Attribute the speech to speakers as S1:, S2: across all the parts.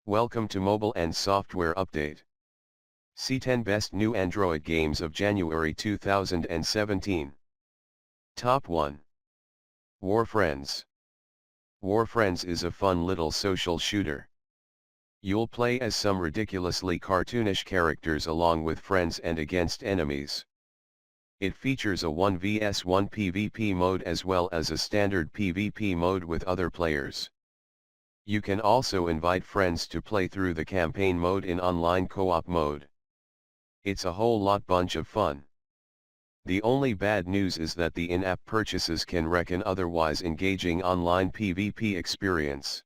S1: Welcome to Mobile and Software Update. See 10 Best New Android Games of January 2017. Top 1. War Friends. War Friends is a fun little social shooter. You'll play as some ridiculously cartoonish characters along with friends and against enemies. It features a 1 vs 1 PvP mode as well as a standard PvP mode with other players. You can also invite friends to play through the campaign mode in online co-op mode. It's a whole lot bunch of fun. The only bad news is that the in-app purchases can wreck an otherwise engaging online PvP experience.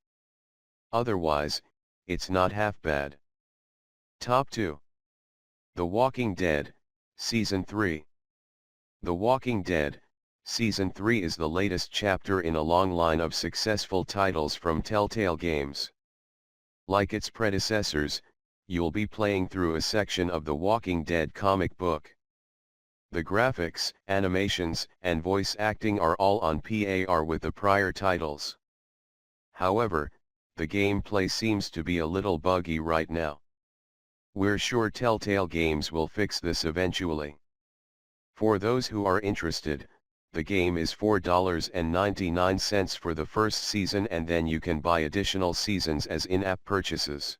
S1: Otherwise, it's not half bad. Top 2. The Walking Dead, Season 3. The Walking Dead, Season 3 is the latest chapter in a long line of successful titles from Telltale Games. Like its predecessors, you'll be playing through a section of the Walking Dead comic book. The graphics, animations, and voice acting are all on par with the prior titles. However, the gameplay seems to be a little buggy right now. We're sure Telltale Games will fix this eventually. For those who are interested, the game is $4.99 for the first season, and then you can buy additional seasons as in-app purchases.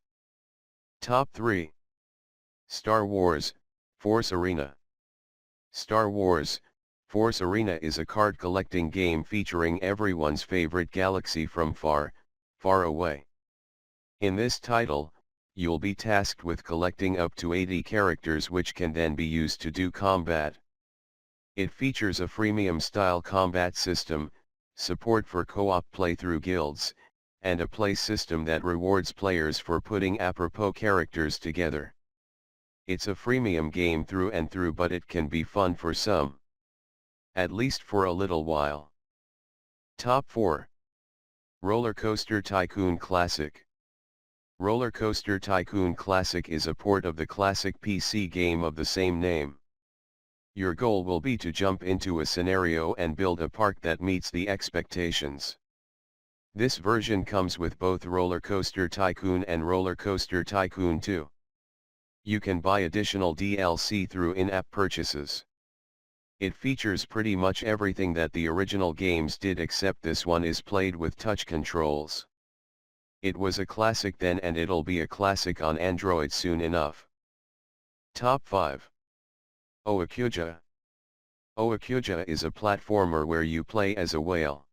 S1: Top 3. Star Wars, Force Arena. Star Wars, Force Arena is a card collecting game featuring everyone's favorite galaxy from far, far away. In this title, you'll be tasked with collecting up to 80 characters which can then be used to do combat. It features a freemium-style combat system, support for co-op playthrough guilds, and a play system that rewards players for putting apropos characters together. It's a freemium game through and through, but it can be fun for some. At least for a little while. Top 4. Rollercoaster Tycoon Classic. Rollercoaster Tycoon Classic is a port of the classic PC game of the same name. Your goal will be to jump into a scenario and build a park that meets the expectations. This version comes with both Rollercoaster Tycoon and Rollercoaster Tycoon 2. You can buy additional DLC through in-app purchases. It features pretty much everything that the original games did, except this one is played with touch controls. It was a classic then, and it'll be a classic on Android soon enough. Top 5. Pooja. Pooja is a platformer where you play as a whale.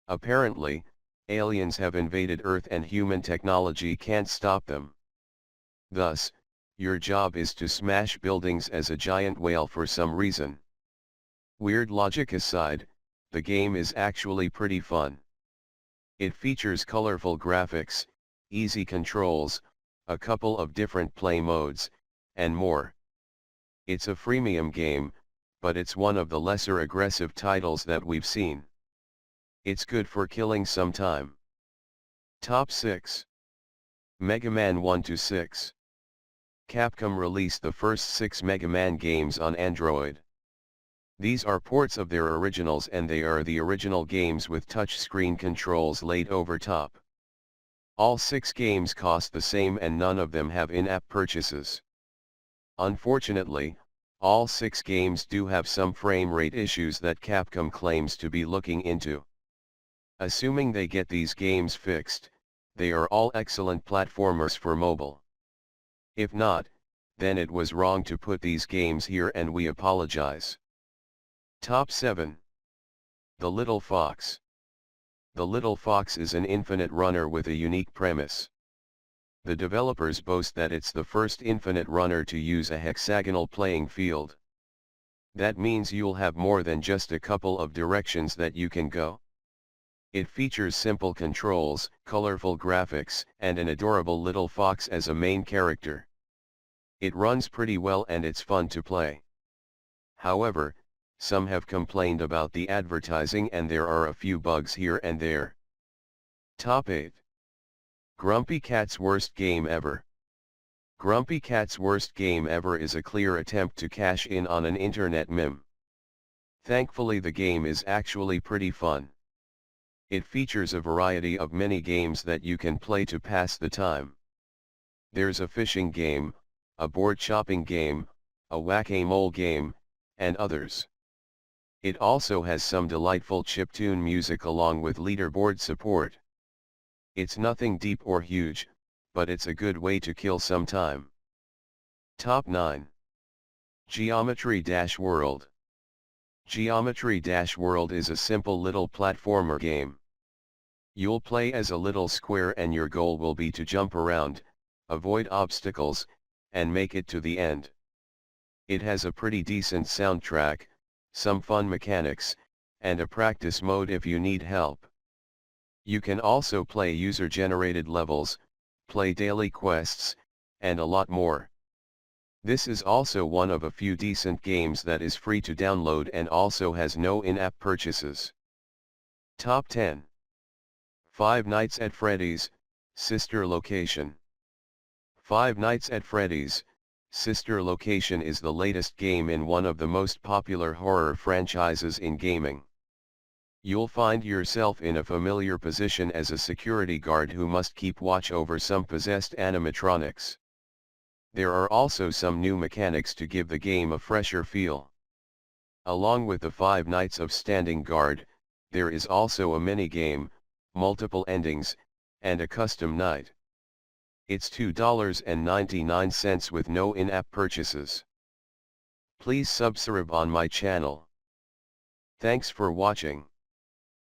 S1: Apparently, aliens have invaded Earth and human technology can't stop them. Thus, your job is to smash buildings as a giant whale for some reason. Weird logic aside, the game is actually pretty fun. It features colorful graphics, easy controls, a couple of different play modes, and more. It's a freemium game, but it's one of the lesser aggressive titles that we've seen. It's good for killing some time. Top 6. Megaman 1-6. Capcom released the first 6 Megaman games on Android. These are ports of their originals, and they are the original games with touchscreen controls laid over top. All 6 games cost the same and none of them have in-app purchases. Unfortunately, all 6 games do have some frame rate issues that Capcom claims to be looking into. Assuming they get these games fixed, they are all excellent platformers for mobile. If not, then it was wrong to put these games here, and we apologize. Top 7. The Little Fox. The Little Fox is an infinite runner with a unique premise. The developers boast that it's the first infinite runner to use a hexagonal playing field. That means you'll have more than just a couple of directions that you can go. It features simple controls, colorful graphics, and an adorable little fox as a main character. It runs pretty well and it's fun to play. However, some have complained about the advertising and there are a few bugs here and there. Top 8. Grumpy Cat's Worst Game Ever. Grumpy Cat's Worst Game Ever is a clear attempt to cash in on an internet meme. Thankfully, the game is actually pretty fun. It features a variety of mini games that you can play to pass the time. There's a fishing game, a board shopping game, a whack-a-mole game, and others. It also has some delightful chiptune music along with leaderboard support. It's nothing deep or huge, but it's a good way to kill some time. Top 9. Geometry Dash World. Geometry Dash World is a simple little platformer game. You'll play as a little square and your goal will be to jump around, avoid obstacles, and make it to the end. It has a pretty decent soundtrack, some fun mechanics, and a practice mode if you need help. You can also play user-generated levels, play daily quests, and a lot more. This is also one of a few decent games that is free to download and also has no in-app purchases. Top 10. Five Nights at Freddy's, Sister Location. Five Nights at Freddy's, Sister Location is the latest game in one of the most popular horror franchises in gaming. You'll find yourself in a familiar position as a security guard who must keep watch over some possessed animatronics. There are also some new mechanics to give the game a fresher feel. Along with the 5 nights of standing guard, there is also a mini-game, multiple endings, and a custom night. It's $2.99 with no in-app purchases. Please subscribe on my channel. Thanks for watching.